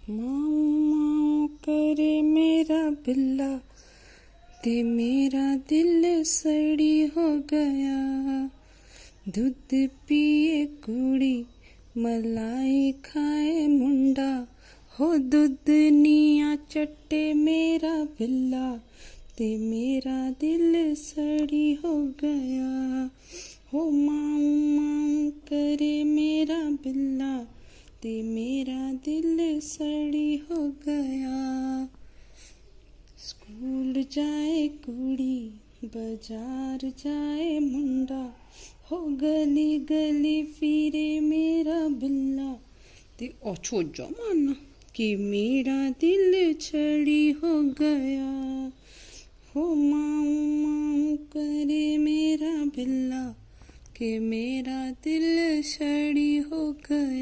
माऊ माऊ करे मेरा बिल्ला, ते मेरा दिल सड़ी हो गया। दूध पिए कुड़ी, मलाई खाए मुंडा, हो दूध निया चट्टे मेरा बिल्ला, ते मेरा दिल सड़ी हो गया। हो माऊ माऊ करे मेरा बिल्ला, ते मेरा दिल सड़ी हो गया। स्कूल जाए कुड़ी, बाजार जाए मुंडा, हो गली गली फिरे मेरा बिल्ला, ते ओछो जमाना कि मेरा दिल छड़ी हो गया। हो माऊ माऊ करे मेरा बिल्ला, कि मेरा दिल छड़ी हो गया।